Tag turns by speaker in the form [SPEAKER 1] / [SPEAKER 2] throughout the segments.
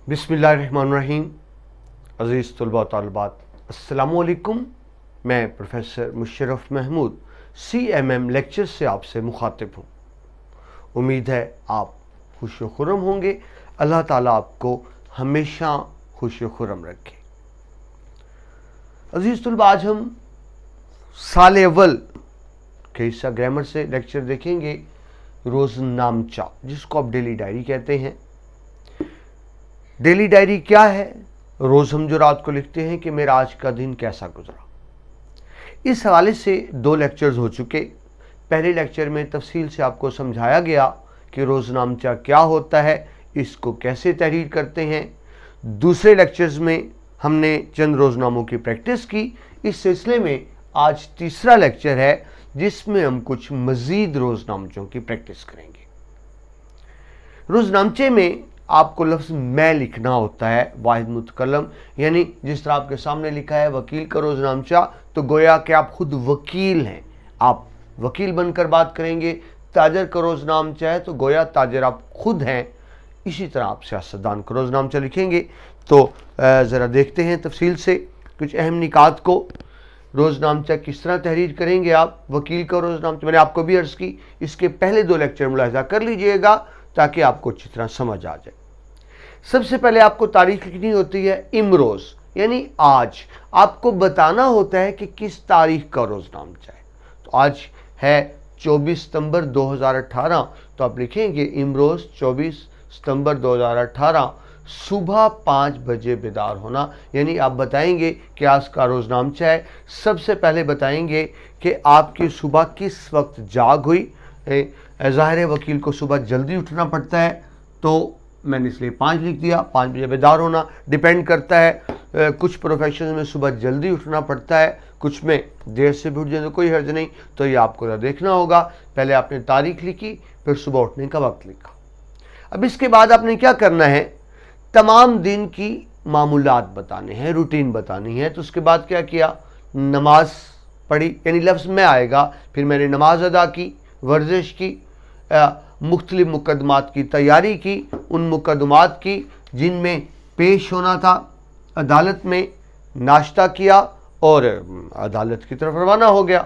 [SPEAKER 1] बिस्मिल्लाहिर्रहमानिर्रहीम। अज़ीज़ तलबा तालिबात, अस्सलामुअलैकुम। मैं professor Musharraf Mahmood CMM lecture से आपसे मुखातिब हूँ। उम्मीद है आप खुश व खुर्रम होंगे। अल्लाह ताला आपको हमेशा खुश व खुर्रम रखे। अज़ीज़ तलबा, आज हम साल अव्वल के हिस्सा ग्रामर से लेक्चर देखेंगे, रोज़नामचा, जिसको आप डेली डायरी कहते हैं। डेली डायरी क्या है? रोज़ हम जो रात को लिखते हैं कि मेरा आज का दिन कैसा गुजरा। इस हवाले से 2 लेक्चर्स हो चुके। पहले लेक्चर में तफसील से आपको समझाया गया कि रोज़नामचा क्या होता है, इसको कैसे तहरीर करते हैं। दूसरे लेक्चर्स में हमने चंद रोज़नामों की प्रैक्टिस की। इस सिलसिले में आज तीसरा लेक्चर है, जिसमें हम कुछ मज़ीद रोज़नामचों की प्रैक्टिस करेंगे। रोज़नामचे में आपको लफ्ज़ मैं लिखना होता है, वाहिद मुतकल्लम, यानी जिस तरह आपके सामने लिखा है वकील का रोज़नामचा, तो गोया कि आप खुद वकील हैं, आप वकील बनकर बात करेंगे। ताजर का रोज़नामचा है तो गोया ताजर आप खुद हैं। इसी तरह आप सियासतदान का रोज़नामचा लिखेंगे। तो ज़रा देखते हैं तफसील से कुछ अहम निकात को। रोज़नामचा किस तरह तहरीर करेंगे आप? वकील का रोज़नामचा मैंने आपको भी अर्ज़ की, इसके पहले 2 लेक्चर मुलाहिज़ा कर लीजिएगा ताकि आपको अच्छी तरह समझ आ जाए। सबसे पहले आपको तारीख लिखनी होती है, इमरोज़ यानी आज। आपको बताना होता है कि किस तारीख का रोज़नामचा है। तो आज है 24 सितंबर 2018, तो आप लिखेंगे इमरोज़ 24 सितंबर 2018 सुबह 5 बजे बेदार होना। यानी आप बताएंगे कि आज का रोज़नामचा है। सबसे पहले बताएंगे कि आपकी सुबह किस वक्त जाग हुई। ज़ाहिर है वकील को सुबह जल्दी उठना पड़ता है, तो मैंने इसलिए 5 लिख दिया। 5 बजे बेदार होना डिपेंड करता है। कुछ प्रोफेशन में सुबह जल्दी उठना पड़ता है, कुछ में देर से भी उठ जाए तो कोई हर्ज नहीं। तो ये आपको देखना होगा। पहले आपने तारीख लिखी, फिर सुबह उठने का वक्त लिखा। अब इसके बाद आपने क्या करना है, तमाम दिन की मामूलात बताने हैं, रूटीन बतानी है। तो उसके बाद क्या किया, नमाज पढ़ी, यानी लफ्ज़ में आएगा। फिर मैंने नमाज अदा की, वर्जिश की, मुख्तलिफ मुकदमात की तैयारी की, उन मुकदमात की जिनमें पेश होना था अदालत में, नाश्ता किया और अदालत की तरफ रवाना हो गया।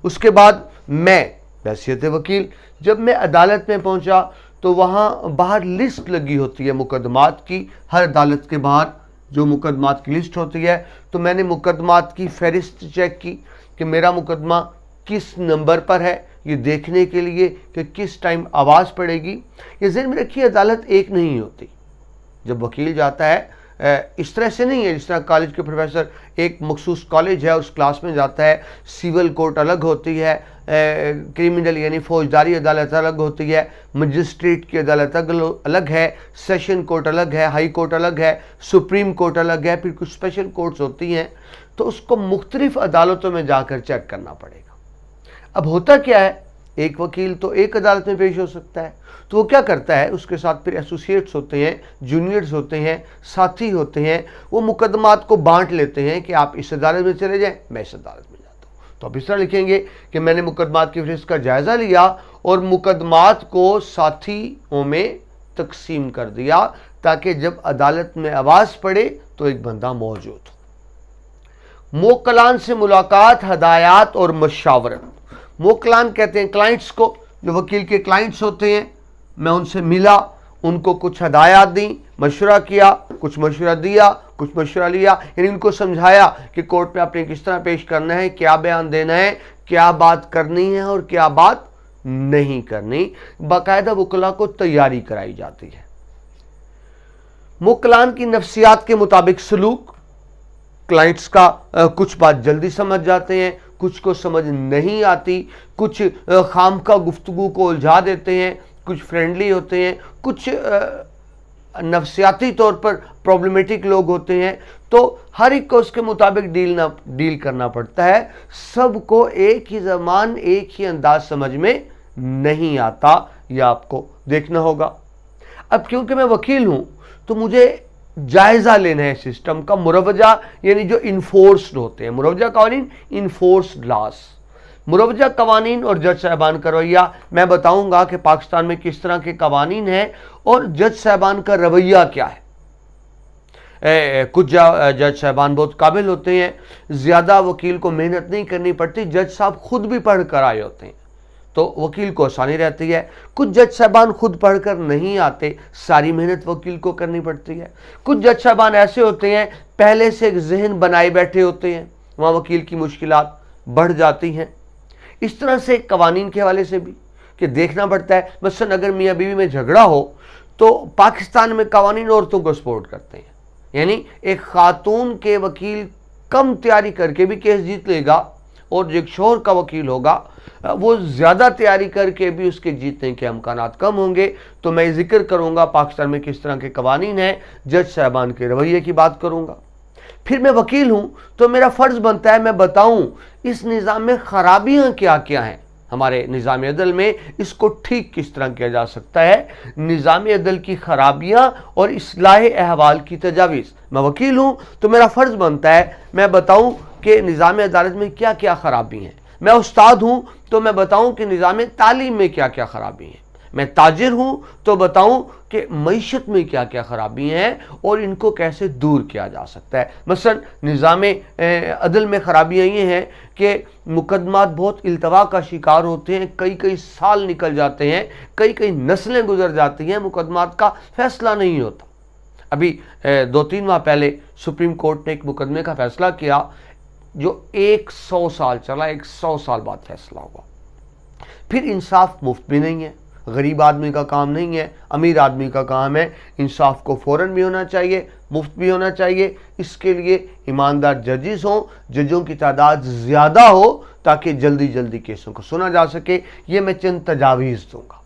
[SPEAKER 1] उसके बाद मैं हैसियत वकील जब मैं अदालत में पहुंचा तो वहाँ बाहर लिस्ट लगी होती है मुकदमात की। हर अदालत के बाहर जो मुकदमात की लिस्ट होती है, तो मैंने मुकदमात की फहरिस्त चेक की कि मेरा मुकदमा किस नंबर पर है, ये देखने के लिए कि किस टाइम आवाज़ पड़ेगी। ये ज़हन में रखिए, अदालत एक नहीं होती। जब वकील जाता है इस तरह से नहीं है जिस तरह कॉलेज के प्रोफेसर एक मखसूस कॉलेज है उस क्लास में जाता है। सिविल कोर्ट अलग होती है, क्रिमिनल यानी फौजदारी अदालत अलग होती है, मजिस्ट्रेट की अदालत अलग है, सेशन कोर्ट अलग है, हाई कोर्ट अलग है, सुप्रीम कोर्ट अलग है, फिर कुछ स्पेशल कोर्ट्स होती हैं। तो उसको मुख्तलिफ अदालतों में जाकर चेक करना पड़ेगा। अब होता क्या है, एक वकील तो एक अदालत में पेश हो सकता है, तो वो क्या करता है, उसके साथ फिर एसोसिएट्स होते हैं, जूनियर्स होते हैं, साथी होते हैं। वो मुकदमात को बांट लेते हैं कि आप इस अदालत में चले जाएं, मैं इस अदालत में जाता हूँ। तो आप इस तरह लिखेंगे कि मैंने मुकदमात की फहरिस्त का जायज़ा लिया और मुकदमात को साथियों में तकसीम कर दिया, ताकि जब अदालत में आवाज़ पड़े तो एक बंदा मौजूद हो। मोक्कलान से मुलाकात, हदायत और मशावरत। मोक्कलान कहते हैं क्लाइंट्स को, जो वकील के क्लाइंट्स होते हैं। मैं उनसे मिला, उनको कुछ हदायत दी, मशवरा किया, कुछ मशवरा दिया, कुछ मशवरा लिया, यानी उनको समझाया कि कोर्ट में आपने किस तरह पेश करना है, क्या बयान देना है, क्या बात करनी है और क्या बात नहीं करनी। बाकायदा वकला को तैयारी कराई जाती है। मुक्कलान की नफ्सियात के मुताबिक सलूक, क्लाइंट्स का कुछ बात जल्दी समझ जाते हैं, कुछ को समझ नहीं आती, कुछ खामखा गुफ्तगू को उलझा देते हैं, कुछ फ्रेंडली होते हैं, कुछ नफ्सियाती तौर पर प्रॉब्लमेटिक लोग होते हैं। तो हर एक को उसके मुताबिक डील करना पड़ता है। सबको एक ही ज़बान, एक ही अंदाज समझ में नहीं आता, यह आपको देखना होगा। अब क्योंकि मैं वकील हूँ तो मुझे जायज़ा लेना है सिस्टम का। मुरवजा यानी जो इन्फोर्स्ड होते हैं, मुरवजा कवानीन, इन्फोर्स्ड लॉस। मुरवजा कवानीन और जज साहबान का रवैया मैं बताऊंगा कि पाकिस्तान में किस तरह के कवानीन हैं और जज साहबान का रवैया क्या है। कुछ जज साहबान बहुत काबिल होते हैं, ज़्यादा वकील को मेहनत नहीं करनी पड़ती, जज साहब खुद भी पढ़ कर आए होते हैं तो वकील को आसानी रहती है। कुछ जज साहबान खुद पढ़कर नहीं आते, सारी मेहनत वकील को करनी पड़ती है। कुछ जज साहबान ऐसे होते हैं पहले से एक जहन बनाए बैठे होते हैं, वहाँ वकील की मुश्किलात बढ़ जाती हैं। इस तरह से कवानीन के हवाले से भी कि देखना पड़ता है, मसलन अगर मियाँ बीवी में झगड़ा हो तो पाकिस्तान में कवानीन औरतों को सपोर्ट करते हैं, यानी एक खातून के वकील कम तैयारी करके भी केस जीत लेगा और जो एक शोहर का वकील होगा वो ज़्यादा तैयारी करके भी उसके जीतने के अमकानात कम होंगे। तो मैं जिक्र करूँगा पाकिस्तान में किस तरह के कवानीन हैं, जज साहबान के रवैये की बात करूँगा। फिर मैं वकील हूँ तो मेरा फ़र्ज़ बनता है मैं बताऊँ इस निज़ाम में ख़राबियाँ क्या क्या हैं, हमारे निज़ाम अदल में इसको ठीक किस तरह किया जा सकता है, निज़ाम अदल की ख़राबियाँ और इस्लाह अहवाल की तजावीज़। मैं वकील हूँ तो मेरा फ़र्ज़ बनता है मैं बताऊँ कि निज़ाम अदालत में क्या क्या ख़राबी हैं। मैं उस्ताद हूँ तो मैं बताऊँ कि निज़ाम तालीम में क्या क्या ख़राबी हैं। मैं ताजिर हूँ तो बताऊँ कि मईशत में क्या क्या ख़राबी हैं और इनको कैसे दूर किया जा सकता है। मसलन निज़ाम अदल में ख़राबियाँ ये हैं कि मुकदमात बहुत इल्तवा का शिकार होते हैं, कई कई साल निकल जाते हैं, कई कई नस्लें गुजर जाती हैं, मुकदमात का फ़ैसला नहीं होता। अभी 2-3 माह पहले सुप्रीम कोर्ट ने एक मुकदमे का फ़ैसला किया जो 100 साल चला, 100 साल बाद फैसला हुआ। फिर इंसाफ मुफ्त भी नहीं है, गरीब आदमी का काम नहीं है, अमीर आदमी का काम है। इंसाफ को फ़ौरन भी होना चाहिए, मुफ्त भी होना चाहिए। इसके लिए ईमानदार जजेस हों, जजों की तादाद ज़्यादा हो ताकि जल्दी जल्दी केसों को सुना जा सके। ये मैं चंद तजावीज़ दूँगा।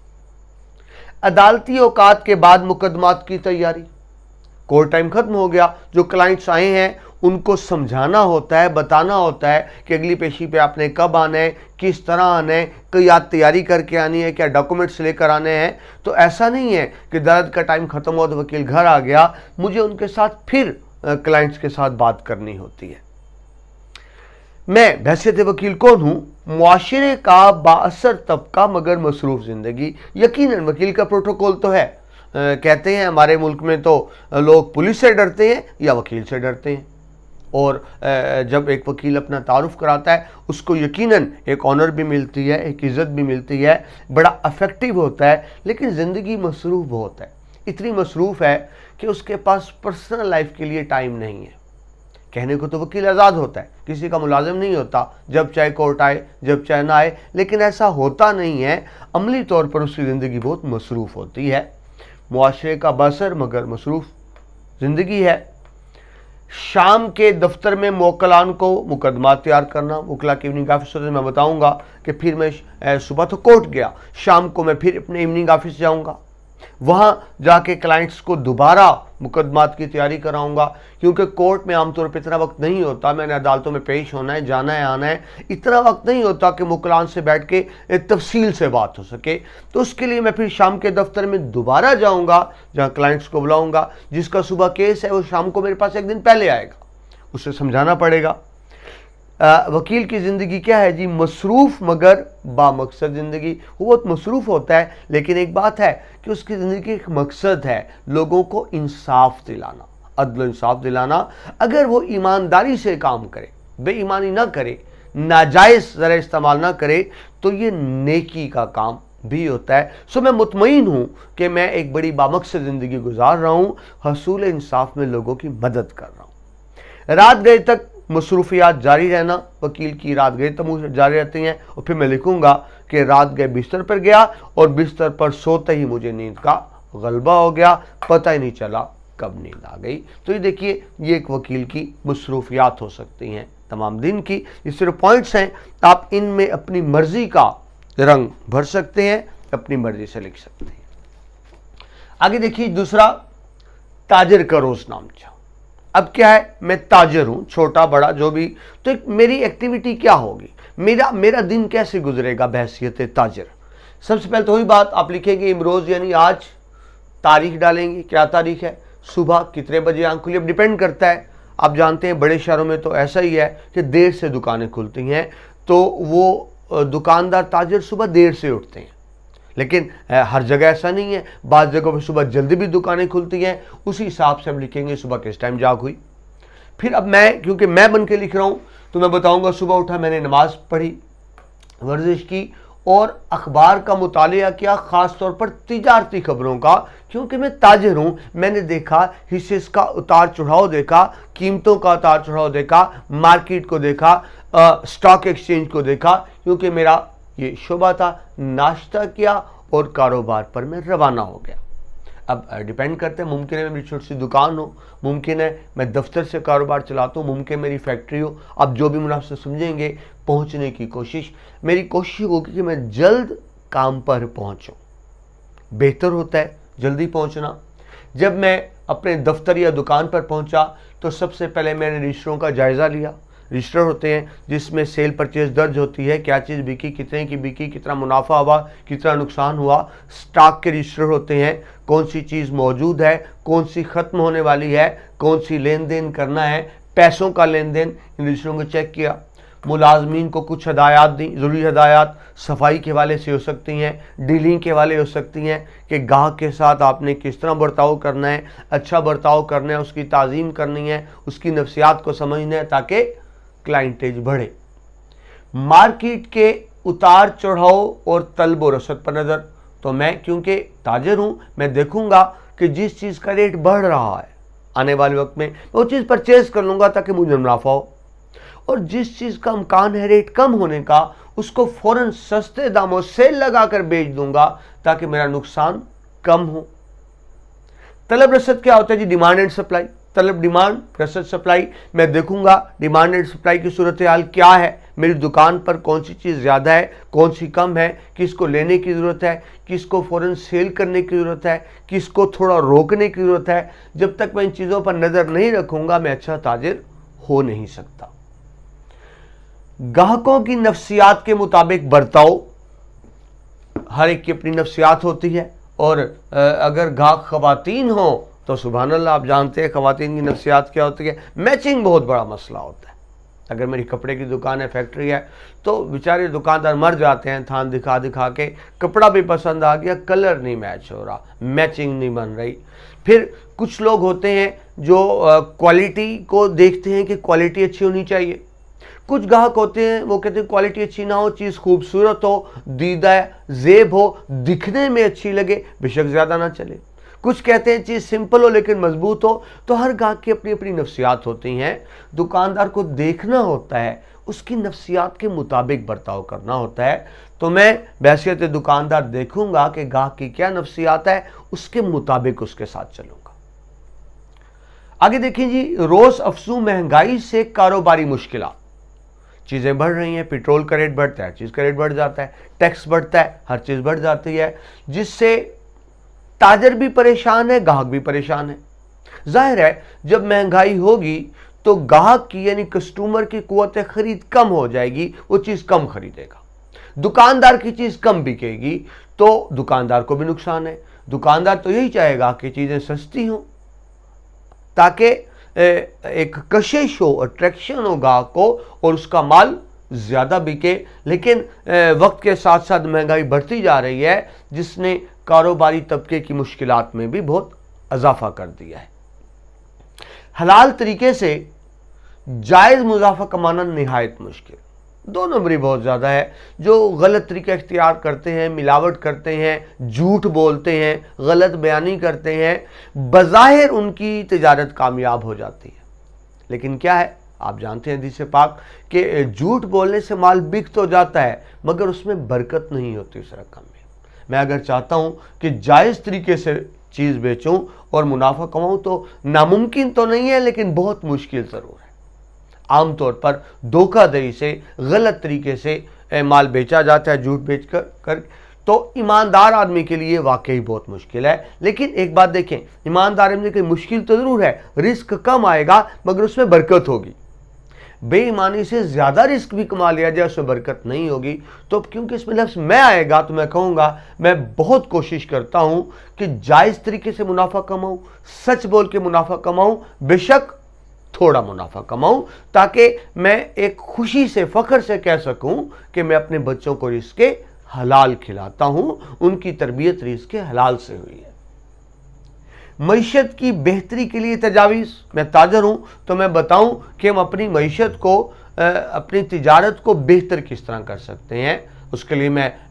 [SPEAKER 1] अदालती औकात के बाद मुकदमात की तैयारी, कोर्ट टाइम ख़त्म हो गया, जो क्लाइंट्स आए हैं उनको समझाना होता है, बताना होता है कि अगली पेशी पे आपने कब आना है, किस तरह आना है, क्या तैयारी करके आनी है, क्या डॉक्यूमेंट्स लेकर आने हैं। तो ऐसा नहीं है कि अदालत का टाइम ख़त्म हुआ तो वकील घर आ गया, मुझे उनके साथ फिर क्लाइंट्स के साथ बात करनी होती है। मैं बहैसियत वकील कौन हूँ? मुआशरे का बाअसर तबका मगर मसरूफ़ ज़िंदगी। यकीनन वकील का प्रोटोकॉल तो है, कहते हैं हमारे मुल्क में तो लोग पुलिस से डरते हैं या वकील से डरते हैं, और जब एक वकील अपना तारुफ कराता है उसको यकीनन एक ऑनर भी मिलती है, एक इज़्ज़त भी मिलती है, बड़ा अफेक्टिव होता है। लेकिन ज़िंदगी मसरूफ़ बहुत है, इतनी मसरूफ़ है कि उसके पास पर्सनल लाइफ के लिए टाइम नहीं है। कहने को तो वकील आज़ाद होता है, किसी का मुलाजिम नहीं होता, जब चाहे कोर्ट आए जब चाहे ना आए, लेकिन ऐसा होता नहीं है। अमली तौर पर उसकी ज़िंदगी बहुत मसरूफ़ होती है। मुआशरे का बसर मगर मसरूफ़ ज़िंदगी है। शाम के दफ्तर में मोकलान को मुकदमा तैयार करना, वकला की इवनिंग ऑफिस से मैं बताऊंगा कि फिर मैं सुबह तो कोर्ट गया, शाम को मैं फिर अपने इवनिंग ऑफिस जाऊंगा, वहाँ जाके क्लाइंट्स को दोबारा मुकदमात की तैयारी कराऊंगा, क्योंकि कोर्ट में आमतौर पर इतना वक्त नहीं होता, मैंने अदालतों में पेश होना है, जाना है, आना है, इतना वक्त नहीं होता कि मुकलान से बैठ के तफसील से बात हो सके। तो उसके लिए मैं फिर शाम के दफ्तर में दोबारा जाऊंगा, जहाँ क्लाइंट्स को बुलाऊंगा। जिसका सुबह केस है वो शाम को मेरे पास एक दिन पहले आएगा, उसे समझाना पड़ेगा। वकील की ज़िंदगी क्या है जी? मसरूफ़ मगर बामकसद ज़िंदगी। वो बहुत मसरूफ़ होता है, लेकिन एक बात है कि उसकी ज़िंदगी का एक मकसद है, लोगों को इंसाफ दिलाना, अदल इंसाफ दिलाना। अगर वो ईमानदारी से काम करे, बेईमानी ना करे, नाजायज़ ज़रा इस्तेमाल ना करे, तो ये नेकी का काम भी होता है। सो मैं मुतमईन हूँ कि मैं एक बड़ी बामकसद ज़िंदगी गुजार रहा हूँ, हसूल इंसाफ में लोगों की मदद कर रहा हूँ। रात गए तक मसरूफियात जारी रहना, वकील की रात गए तक जारी रहती हैं। और फिर मैं लिखूंगा कि रात गए बिस्तर पर गया और बिस्तर पर सोते ही मुझे नींद का गलबा हो गया, पता ही नहीं चला कब नींद आ गई। तो ये देखिए, ये एक वकील की मसरूफियात हो सकती हैं तमाम दिन की। ये सिर्फ पॉइंट्स हैं, आप इनमें अपनी मर्जी का रंग भर सकते हैं, अपनी मर्जी से लिख सकते हैं। आगे देखिए दूसरा, ताजिर का रोज़नामचा। अब क्या है, मैं ताजिर हूँ, छोटा बड़ा जो भी, तो मेरी एक्टिविटी क्या होगी, मेरा दिन कैसे गुजरेगा बहैसियत ताजिर। सबसे पहले तो वही बात, आप लिखेंगे इमरोज़ यानी आज, तारीख डालेंगे, क्या तारीख है, सुबह कितने बजे आंख खुली। अब डिपेंड करता है, आप जानते हैं बड़े शहरों में तो ऐसा ही है कि देर से दुकानें खुलती हैं, तो वो दुकानदार ताजिर सुबह देर से उठते हैं। लेकिन हर जगह ऐसा नहीं है। बाज़ जगहों पर सुबह जल्दी भी दुकानें खुलती हैं, उसी हिसाब से हम लिखेंगे सुबह किस टाइम जाग हुई। फिर अब मैं, क्योंकि मैं बन के लिख रहा हूँ, तो मैं बताऊँगा सुबह उठा, मैंने नमाज़ पढ़ी, वर्जिश की और अखबार का मुतालिया किया, ख़ास तौर पर तिजारती खबरों का, क्योंकि मैं ताजिर हूँ। मैंने देखा हिस्से का उतार चढ़ाव देखा, कीमतों का उतार चढ़ाव देखा, मार्केट को देखा, स्टॉक एक्सचेंज को देखा, क्योंकि मेरा ये शोबा था। नाश्ता किया और कारोबार पर मैं रवाना हो गया। अब डिपेंड करते हैं, मुमकिन है मेरी छोटी सी दुकान हो, मुमकिन है मैं दफ्तर से कारोबार चलाता हूँ, मुमकिन मेरी फैक्ट्री हो। अब जो भी मुनासिब समझेंगे, पहुँचने की कोशिश, मेरी कोशिश होगी कि मैं जल्द काम पर पहुँचूँ। बेहतर होता है जल्दी पहुँचना। जब मैं अपने दफ्तर या दुकान पर पहुँचा तो सबसे पहले मैंने रजिस्टरों का जायज़ा लिया। रजिस्टर होते हैं जिसमें सेल परचेज दर्ज होती है, क्या चीज़ बिकी, कितने की बिकी, कितना मुनाफा हुआ, कितना नुकसान हुआ। स्टॉक के रजिस्टर होते हैं, कौन सी चीज़ मौजूद है, कौन सी ख़त्म होने वाली है, कौन सी लेन देन करना है, पैसों का लेन देन, इन रजिस्टरों को चेक किया। मुलाजमीन को कुछ हदायत दी, ज़रूरी हदायत सफाई के हवाले से हो सकती हैं, डीलिंग के हवाले हो सकती हैं कि गाहक के साथ आपने किस तरह बर्ताव करना है, अच्छा बर्ताव करना है, उसकी ताज़ीम करनी है, उसकी नफ्सियात को समझना है ताकि क्लाइंटेज बढ़े। मार्केट के उतार चढ़ाव और तलब व रसद पर नज़र, तो मैं क्योंकि ताजर हूँ, मैं देखूँगा कि जिस चीज़ का रेट बढ़ रहा है आने वाले वक्त में वो चीज़ परचेज़ कर लूँगा ताकि मुझे मुनाफा हो, और जिस चीज़ का इम्कान है रेट कम होने का उसको फ़ौरन सस्ते दामों सेल लगाकर बेच दूंगा ताकि मेरा नुकसान कम हो। तलब रसद क्या होता है जी? Demand and supply. तलब डिमांड, रसद सप्लाई। मैं देखूंगा डिमांड एंड सप्लाई की सूरत हाल क्या है, मेरी दुकान पर कौन सी चीज़ ज़्यादा है, कौन सी कम है, किसको लेने की ज़रूरत है, किसको फ़ौरन सेल करने की ज़रूरत है, किसको थोड़ा रोकने की ज़रूरत है। जब तक मैं इन चीज़ों पर नज़र नहीं रखूँगा मैं अच्छा ताजिर हो नहीं सकता। ग्राहकों की नफ्सियात के मुताबिक बर्ताव, हर एक की अपनी नफ्सियात होती है, और अगर ग्राहक ख़वातीन हो तो सुभान अल्लाह, आप जानते हैं ख़वातीन की नफ्सियात क्या होती है। मैचिंग बहुत बड़ा मसला होता है। अगर मेरी कपड़े की दुकान है, फैक्ट्री है, तो बेचारे दुकानदार मर जाते हैं थान दिखा दिखा के, कपड़ा भी पसंद आ गया, कलर नहीं मैच हो रहा, मैचिंग नहीं बन रही। फिर कुछ लोग होते हैं जो क्वालिटी को देखते हैं कि क्वालिटी अच्छी होनी चाहिए। कुछ ग्राहक होते हैं वो कहते हैं क्वालिटी अच्छी ना हो, चीज़ खूबसूरत हो, दीदा जेब हो, दिखने में अच्छी लगे, बेशक ज़्यादा ना चले। कुछ कहते हैं चीज़ सिंपल हो लेकिन मजबूत हो। तो हर ग्राहक की अपनी अपनी नफ्सियात होती हैं। दुकानदार को देखना होता है, उसकी नफ्सियात के मुताबिक बर्ताव करना होता है। तो मैं बहैसियत दुकानदार देखूंगा कि ग्राहक की क्या नफ्सियात है, उसके मुताबिक उसके साथ चलूंगा। आगे देखिए जी, रोज़ अफजू महंगाई से कारोबारी मुश्किलात। चीज़ें बढ़ रही हैं, पेट्रोल का रेट बढ़ता है, चीज़ का रेट बढ़ जाता है, टैक्स बढ़ता है, हर चीज़ बढ़ जाती है, जिससे ताजर भी परेशान है, ग्राहक भी परेशान है। जाहिर है जब महंगाई होगी तो ग्राहक की यानी कस्टमर की कुव्वत खरीद कम हो जाएगी, वो चीज़ कम खरीदेगा। दुकानदार की चीज़ कम बिकेगी तो दुकानदार को भी नुकसान है। दुकानदार तो यही चाहेगा कि चीज़ें सस्ती हों ताकि एक कशिश हो, अट्रैक्शन हो ग्राहक को और उसका माल ज़्यादा बिके। लेकिन वक्त के साथ साथ महंगाई बढ़ती जा रही है, जिसने कारोबारी तबके की मुश्किलात में भी बहुत इजाफा कर दिया है। हलाल तरीके से जायज़ मुनाफा कमाना निहायत मुश्किल, दो नंबरी बहुत ज़्यादा है। जो गलत तरीका इख्तियार करते हैं, मिलावट करते हैं, झूठ बोलते हैं, गलत बयानी करते हैं, बज़ाहिर उनकी तिजारत कामयाब हो जाती है, लेकिन क्या है आप जानते हैं हदीस पाक कि झूठ बोलने से माल बिक तो जाता है मगर उसमें बरकत नहीं होती उस रकम में। मैं अगर चाहता हूँ कि जायज़ तरीके से चीज़ बेचूँ और मुनाफा कमाऊँ तो नामुमकिन तो नहीं है लेकिन बहुत मुश्किल ज़रूर है। आमतौर पर धोखाधड़ी से, गलत तरीके से माल बेचा जाता है, झूठ बेच कर तो ईमानदार आदमी के लिए वाकई बहुत मुश्किल है। लेकिन एक बात देखें, ईमानदार आदमी की मुश्किल तो ज़रूर है, रिस्क कम आएगा मगर उसमें बरकत होगी। बेईमानी से ज़्यादा रिस्क भी कमा लिया जाए उसमें बरकत नहीं होगी। तो क्योंकि इसमें लफ्ज़ मैं आएगा तो मैं कहूँगा मैं बहुत कोशिश करता हूँ कि जायज़ तरीके से मुनाफा कमाऊँ, सच बोल के मुनाफा कमाऊँ, बेशक थोड़ा मुनाफा कमाऊं ताकि मैं एक खुशी से, फ़ख्र से कह सकूं कि मैं अपने बच्चों को इसके हलाल खिलाता हूं, उनकी तरबियत रिज़्क़ हलाल से हुई है। मईशत की बेहतरी के लिए तजावीज़, मैं ताजर हूं तो मैं बताऊं कि हम अपनी मईशत को, अपनी तिजारत को बेहतर किस तरह कर सकते हैं। उसके लिए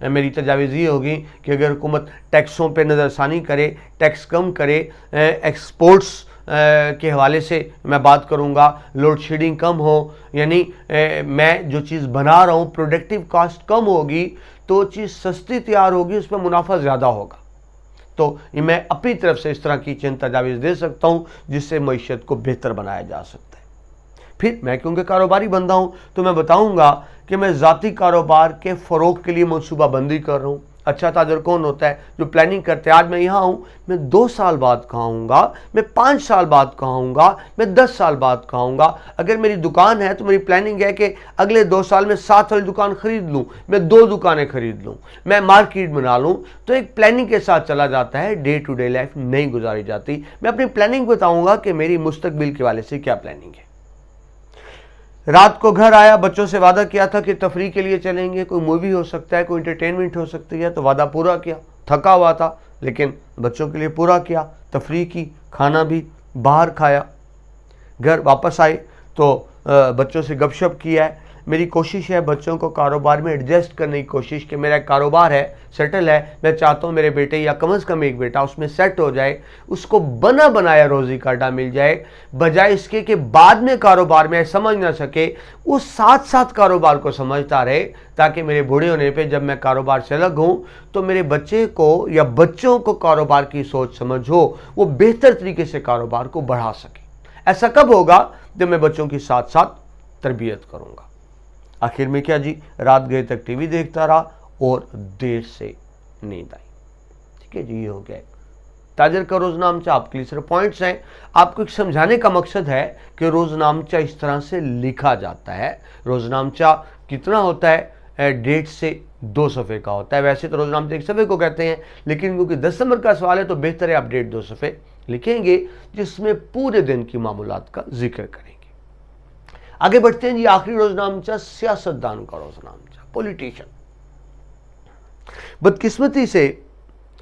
[SPEAKER 1] मेरी तजावीज़ ये होगी कि अगर हुकूमत टैक्सों पे नज़रसानी करे, टैक्स कम करे, एक्सपोर्ट्स के हवाले से मैं बात करूंगा, लोड शेडिंग कम हो, यानी मैं जो चीज़ बना रहा हूं प्रोडक्टिव कॉस्ट कम होगी तो चीज़ सस्ती तैयार होगी, उसमें मुनाफा ज़्यादा होगा। तो ये मैं अपनी तरफ से इस तरह की चंद तजावीज़ दे सकता हूँ जिससे मईशत को बेहतर बनाया जा सकता है। फिर मैं क्योंकि कारोबारी बंदा हूँ तो मैं बताऊँगा कि मैं ज़ाती कारोबार के फ़रोग़ के लिए मनसूबाबंदी कर रहा हूँ। अच्छा ताजर कौन होता है? जो प्लानिंग करते हैं। आज मैं यहाँ हूँ, मैं 2 साल बाद कहाँ आऊँगा, मैं 5 साल बाद कहाँ आऊँगा, मैं 10 साल बाद कहाँ आऊँगा। अगर मेरी दुकान है तो मेरी प्लानिंग है कि अगले 2 साल में 7 वाली दुकान खरीद लूँ, मैं 2 दुकानें खरीद लूँ, मैं मार्केट बना लूँ। तो एक प्लानिंग के साथ चला जाता है, डे टू डे लाइफ नहीं गुजारी जाती। मैं अपनी प्लानिंग बताऊँगा कि मेरी मुस्तकबिल के वाले से क्या प्लानिंग है। रात को घर आया, बच्चों से वादा किया था कि तफरीह के लिए चलेंगे, कोई मूवी हो सकता है, कोई इंटरटेनमेंट हो सकती है, तो वादा पूरा किया। थका हुआ था लेकिन बच्चों के लिए पूरा किया, तफरीह की, खाना भी बाहर खाया। घर वापस आए तो बच्चों से गपशप किया है। मेरी कोशिश है बच्चों को कारोबार में एडजस्ट करने की कोशिश, कि मेरा कारोबार है, सेटल है, मैं चाहता हूँ मेरे बेटे या कम से कम एक बेटा उसमें सेट हो जाए, उसको बना बनाया रोज़ी काटा मिल जाए, बजाय इसके कि बाद में कारोबार में समझ ना सके, उस साथ साथ कारोबार को समझता रहे, ताकि मेरे बूढ़े होने पे जब मैं कारोबार से अलग हूँ तो मेरे बच्चे को या बच्चों को कारोबार की सोच समझ हो, वो बेहतर तरीके से कारोबार को बढ़ा सके। ऐसा कब होगा? जब मैं बच्चों की साथ साथ तरबियत करूँगा। आखिर में क्या जी, रात गए तक टीवी देखता रहा और देर से नींद आई। ठीक है जी, ये हो गया। ताजर का रोजनामचा आपके लिए सिर्फ पॉइंट्स हैं। आपको एक समझाने का मकसद है कि रोजनामचा इस तरह से लिखा जाता है। रोजनामचा कितना होता है? 1.5 से 2 सफ़े का होता है। वैसे तो रोजनामचा 1 सफ़े को कहते हैं, लेकिन क्योंकि 10 नंबर का सवाल है तो बेहतर है आप 1.5-2 सफ़े लिखेंगे, जिसमें पूरे दिन की मामूलात का जिक्र करेंगे। आगे बढ़ते हैं जी। आखिरी रोजनामचा सियासतदान का रोजनामचा, पॉलिटिशियन। बदकिस्मती से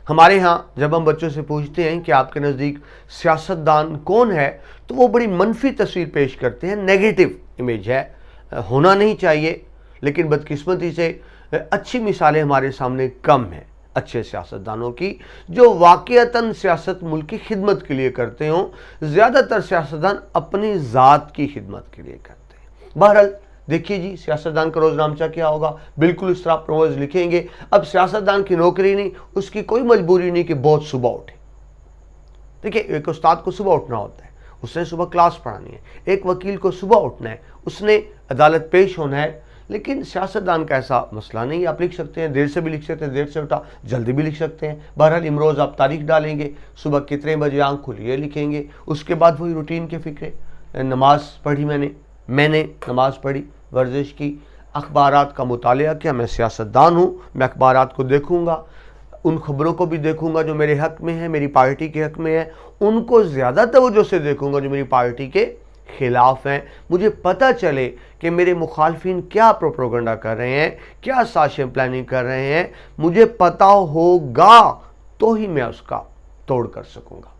[SPEAKER 1] हमारे यहाँ जब हम बच्चों से पूछते हैं कि आपके नज़दीक सियासतदान कौन है, तो वो बड़ी मनफी तस्वीर पेश करते हैं, नेगेटिव इमेज है। होना नहीं चाहिए, लेकिन बदकिस्मती से अच्छी मिसालें हमारे सामने कम हैं अच्छे सियासतदानों की, जो वाक़ईतन सियासत मुल्क की खिदमत के लिए करते हों। ज़्यादातर सियासतदान अपनी ज़ात की खिदमत के लिए करते हैं। बहरहाल देखिए जी, सियासतदान का रोजनामचा क्या होगा, बिल्कुल इस तरह प्रोवर्स लिखेंगे। अब सियासतदान की नौकरी नहीं, उसकी कोई मजबूरी नहीं कि बहुत सुबह उठे। देखिए, एक उस्ताद को सुबह उठना होता है, उसने सुबह क्लास पढ़ानी है। एक वकील को सुबह उठना है, उसने अदालत पेश होना है। लेकिन सियासतदान का ऐसा मसला नहीं। आप लिख सकते हैं, देर से भी लिख सकते हैं, देर से उठा, जल्दी भी लिख सकते हैं। बहरहाल इमरोज़ आप तारीख डालेंगे, सुबह कितने बजे आँख खुली है लिखेंगे। उसके बाद वही रूटीन के फिक्रे, नमाज पढ़ी मैंने नमाज पढ़ी, वर्जिश की, अखबारात का मुतालिया किया। मैं सियासतदान हूँ, मैं अखबारात को देखूँगा, उन खबरों को भी देखूँगा जो मेरे हक़ में है, मेरी पार्टी के हक़ में है, उनको ज़्यादा तवज्जो से देखूँगा जो मेरी पार्टी के ख़िलाफ़ हैं। मुझे पता चले कि मेरे मुखालफिन क्या प्रोपेगेंडा कर रहे हैं, क्या साजिश प्लानिंग कर रहे हैं, मुझे पता होगा तो ही मैं उसका तोड़ कर सकूँगा।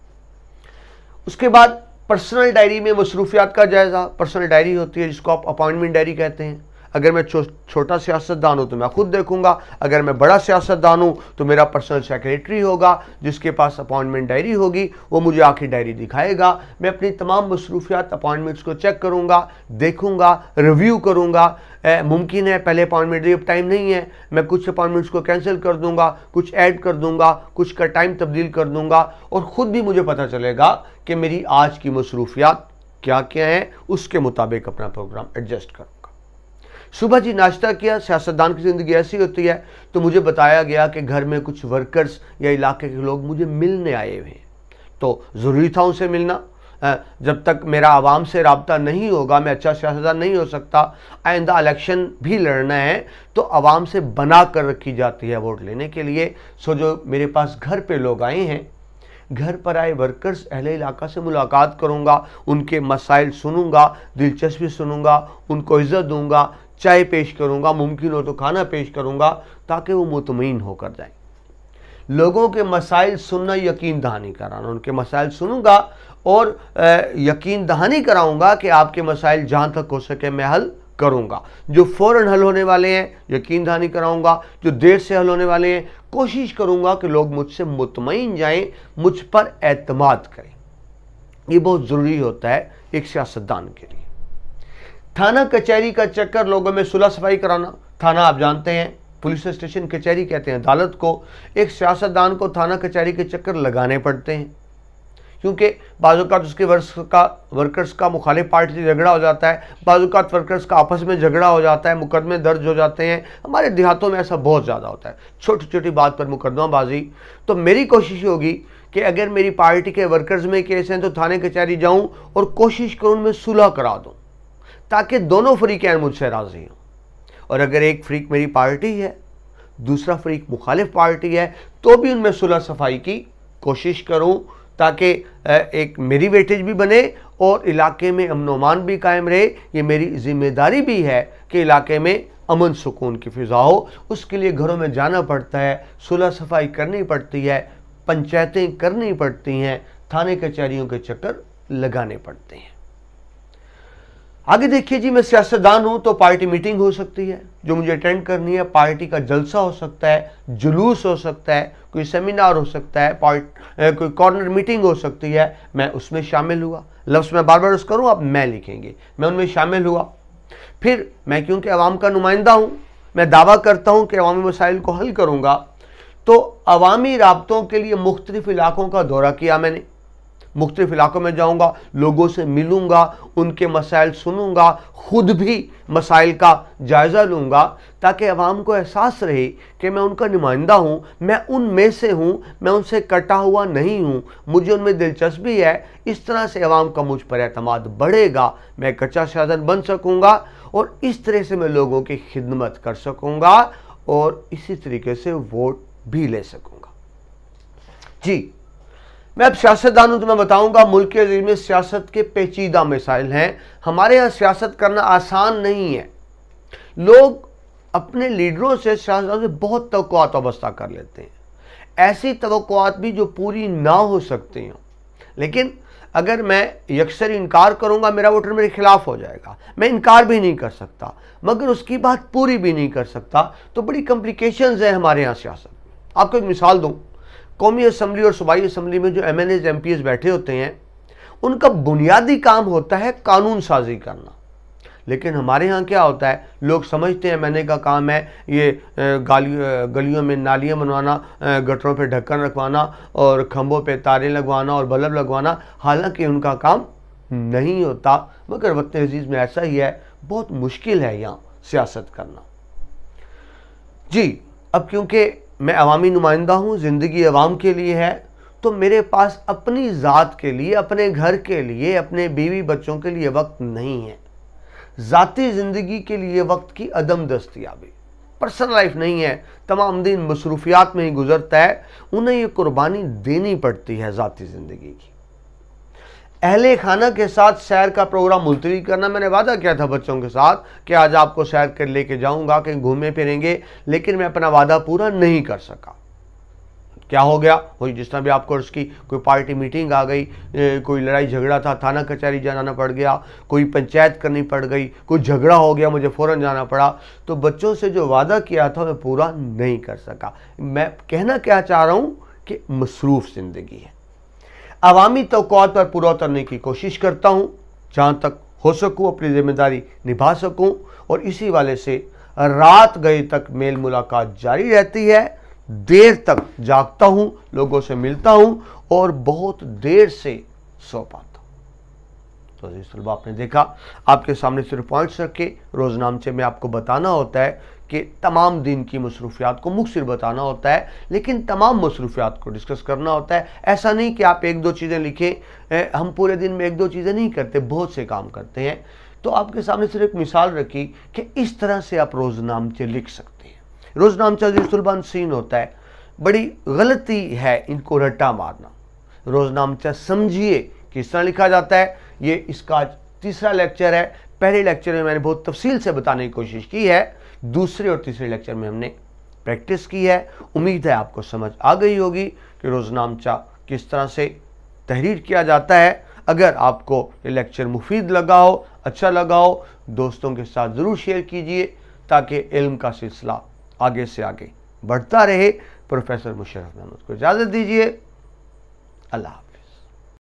[SPEAKER 1] उसके बाद पर्सनल डायरी में मसरूफियात का जायज़ा। पर्सनल डायरी होती है जिसको आप अपॉइंटमेंट डायरी कहते हैं। अगर मैं छोटा सियासतदान हूँ तो मैं खुद देखूंगा, अगर मैं बड़ा सियासतदान हूँ तो मेरा पर्सनल सेक्रेटरी होगा जिसके पास अपॉइंटमेंट डायरी होगी, वो मुझे आखिर डायरी दिखाएगा। मैं अपनी तमाम मसरूफियात अपॉइंटमेंट्स को चेक करूँगा, देखूँगा, रिव्यू करूँगा। मुमकिन है पहले अपॉइंटमेंट दी, अब टाइम नहीं है, मैं कुछ अपॉइंटमेंट्स को कैंसिल कर दूंगा, कुछ ऐड कर दूंगा, कुछ का टाइम तब्दील कर दूंगा, और ख़ुद भी मुझे पता चलेगा कि मेरी आज की मसरूफियात क्या क्या हैं, उसके मुताबिक अपना प्रोग्राम एडजस्ट करूँगा। सुबह जी नाश्ता किया। सियासतदान की ज़िंदगी ऐसी होती है, तो मुझे बताया गया कि घर में कुछ वर्कर्स या इलाके के लोग मुझे मिलने आए हुए हैं, तो ज़रूरी था उनसे मिलना। जब तक मेरा आवाम से रब्ता नहीं होगा मैं अच्छा सियासतदान नहीं हो सकता। आइंदा इलेक्शन भी लड़ना है तो आवाम से बना कर रखी जाती है वोट लेने के लिए। सो जो मेरे पास घर पे लोग आए हैं, घर पर आए वर्कर्स, अहले इलाका से मुलाकात करूंगा, उनके मसाइल सुनूंगा, दिलचस्पी सुनूंगा, उनको इज़्ज़त दूंगा, चाय पेश करूंगा, मुमकिन हो तो खाना पेश करूंगा, ताकि वो मुतमईन होकर जाएं। लोगों के मसाइल सुनना यकीन दहानी कराना, उनके मसाइल सुनूंगा और यकीन दहानी कराऊंगा कि आपके मसाइल जहां तक हो सके मैं हल करूंगा। जो फ़ौरन हल होने वाले हैं यकीन दहानी कराऊंगा, जो देर से हल होने वाले हैं कोशिश करूंगा कि लोग मुझसे मुतमईन जाएं, मुझ पर एतमाद करें। ये बहुत ज़रूरी होता है एक सियासतदान के लिए। थाना कचहरी का चक्कर, लोगों में सुलह सफाई कराना। थाना आप जानते हैं, पुलिस स्टेशन कचहरी कहते हैं अदालत को। एक सियासतदान को थाना कचहरी के चक्कर लगाने पड़ते हैं, क्योंकि बाज़-औक़ात उसके वर्कर्स का मुखालिफ पार्टी से झगड़ा हो जाता है, बाज़-औक़ात वर्कर्स का आपस में झगड़ा हो जाता है, मुकदमे दर्ज हो जाते हैं। हमारे देहातों में ऐसा बहुत ज़्यादा होता है, छोटी छोटी बात पर मुकदमाबाजी। तो मेरी कोशिश होगी कि अगर मेरी पार्टी के वर्कर्स में केस हैं तो थाने कचहरी जाऊँ और कोशिश करूँ उनमें सुलह करा दूँ, ताकि दोनों फरीक़ैन मुझसे राज़ी हों। और अगर एक फरीक मेरी पार्टी है, दूसरा फरीक मुखालिफ पार्टी है, तो भी उनमें सुलह सफाई की कोशिश करूं, ताकि एक मेरी वेटेज भी बने और इलाके में अमन व अमान भी कायम रहे। ये मेरी जिम्मेदारी भी है कि इलाके में अमन सुकून की फ़िज़ा हो। उसके लिए घरों में जाना पड़ता है, सुलह सफाई करनी पड़ती है, पंचायतें करनी पड़ती हैं, थाने कचहरियों के चक्कर लगाने पड़ते हैं। आगे देखिए जी, मैं सियासतदान हूं तो पार्टी मीटिंग हो सकती है जो मुझे अटेंड करनी है, पार्टी का जलसा हो सकता है, जुलूस हो सकता है, कोई सेमिनार हो सकता है, कोई कॉर्नर मीटिंग हो सकती है, मैं उसमें शामिल हुआ। लफ्ज़ मैं बार बार उस करूँ, आप मैं लिखेंगे, मैं उनमें शामिल हुआ। फिर मैं क्योंकि अवाम का नुमाइंदा हूँ, मैं दावा करता हूँ कि अवामी मसाइल को हल करूँगा, तो अवामी राब्तों के लिए मुख्तलिफ इलाकों का दौरा किया मैंने। मुख्तलिफ इलाकों में जाऊंगा, लोगों से मिलूंगा, उनके मसाइल सुनूंगा, खुद भी मसाइल का जायज़ा लूँगा, ताकि अवाम को एहसास रहे कि मैं उनका नुमाइंदा हूँ, मैं उनमें से हूँ, मैं उनसे कटा हुआ नहीं हूँ, मुझे उनमें दिलचस्पी है। इस तरह से अवाम का मुझ पर एतमाद बढ़ेगा, मैं एक अच्छा सियासतदान बन सकूँगा और इस तरह से मैं लोगों की खिदमत कर सकूँगा और इसी तरीके से वोट भी ले सकूँगा। जी, मैं अब सियासतदान हूं तो मैं बताऊंगा मुल्क के अज़ीम में सियासत के पेचीदा मसाइल हैं। हमारे यहाँ सियासत करना आसान नहीं है। लोग अपने लीडरों से, सियासतदानों से बहुत तवक्कुआत वाबस्ता कर लेते हैं, ऐसी तवक्कुआत भी जो पूरी ना हो सकती हों। लेकिन अगर मैं यकसर इनकार करूंगा, मेरा वोटर मेरे खिलाफ हो जाएगा। मैं इनकार भी नहीं कर सकता मगर उसकी बात पूरी भी नहीं कर सकता, तो बड़ी कॉम्प्लिकेशंस हैं हमारे यहाँ सियासत में। आपको एक मिसाल दूँ, कौमी असम्बली और सूबाई असम्बली में जो MNAs MPs बैठे होते हैं, उनका बुनियादी काम होता है कानून साजी करना। लेकिन हमारे यहाँ क्या होता है, लोग समझते हैं MNA का काम है ये गलियों में नालियाँ बनवाना, गटरों पे ढक्कन रखवाना और खंभों पे तारें लगवाना और बल्ब लगवाना। हालांकि उनका काम नहीं होता, मगर वतन अजीज़ में ऐसा ही है, बहुत मुश्किल है यहाँ सियासत करना। जी, अब क्योंकि मैं अवामी नुमाइंदा हूँ, ज़िंदगी अवाम के लिए है, तो मेरे पास अपनी ज़ात के लिए, अपने घर के लिए, अपने बीवी बच्चों के लिए वक्त नहीं है। ज़ाती ज़िंदगी के लिए वक्त की अदम दस्तयाबी, पर्सनल लाइफ नहीं है, तमाम दिन मसरूफियात में ही गुजरता है, उन्हें ये कुर्बानी देनी पड़ती है ज़ाती ज़िंदगी की। अहले खाना के साथ सैर का प्रोग्राम मुलतवी करना, मैंने वादा किया था बच्चों के साथ कि आज आपको सैर कर लेके जाऊंगा, कहीं घूमे फिरेंगे, लेकिन मैं अपना वादा पूरा नहीं कर सका। क्या हो गया, वही जिस तरह भी आपको उसकी कोई पार्टी मीटिंग आ गई, कोई लड़ाई झगड़ा था, थाना कचहरी जाना पड़ गया, कोई पंचायत करनी पड़ गई, कोई झगड़ा हो गया, मुझे फ़ौरन जाना पड़ा, तो बच्चों से जो वादा किया था मैं पूरा नहीं कर सका। मैं कहना क्या चाह रहा हूँ कि मसरूफ़ ज़िंदगी है। अवामी तवक्कुआत पर पूरा उतरने की कोशिश करता हूँ, जहाँ तक हो सकूँ अपनी जिम्मेदारी निभा सकूँ, और इसी वाले से रात गए तक मेल मुलाकात जारी रहती है। देर तक जागता हूँ, लोगों से मिलता हूँ और बहुत देर से सो पाता हूँ। तो अज़ीज़ तलबा, आपने देखा, आपके सामने सिर्फ पॉइंट्स रखे, रोज़नामचे में आपको बताना होता है कि तमाम दिन की मसरूफियात को मुख्तसर बताना होता है, लेकिन तमाम मसरूफियात को डिस्कस करना होता है। ऐसा नहीं कि आप एक दो चीज़ें लिखें, हम पूरे दिन में एक दो चीज़ें नहीं करते, बहुत से काम करते हैं। तो आपके सामने सिर्फ एक मिसाल रखी कि इस तरह से आप रोज़नामचे लिख सकते हैं। रोज़नामचा अज़ीज़ तलबा सीन होता है, बड़ी गलती है इनको रट्टा मारना। रोज़नामचा समझिए किस तरह लिखा जाता है। ये इसका तीसरा लेक्चर है। पहले लेक्चर में मैंने बहुत तफसील से बताने की कोशिश की है, दूसरे और तीसरे लेक्चर में हमने प्रैक्टिस की है। उम्मीद है आपको समझ आ गई होगी कि रोज़नामचा किस तरह से तहरीर किया जाता है। अगर आपको ये लेक्चर मुफीद लगा हो, अच्छा लगा हो, दोस्तों के साथ ज़रूर शेयर कीजिए ताकि इल्म का सिलसिला आगे से आगे बढ़ता रहे। प्रोफेसर मुशर्रफ अहमद को इजाज़त दीजिए। अल्लाह।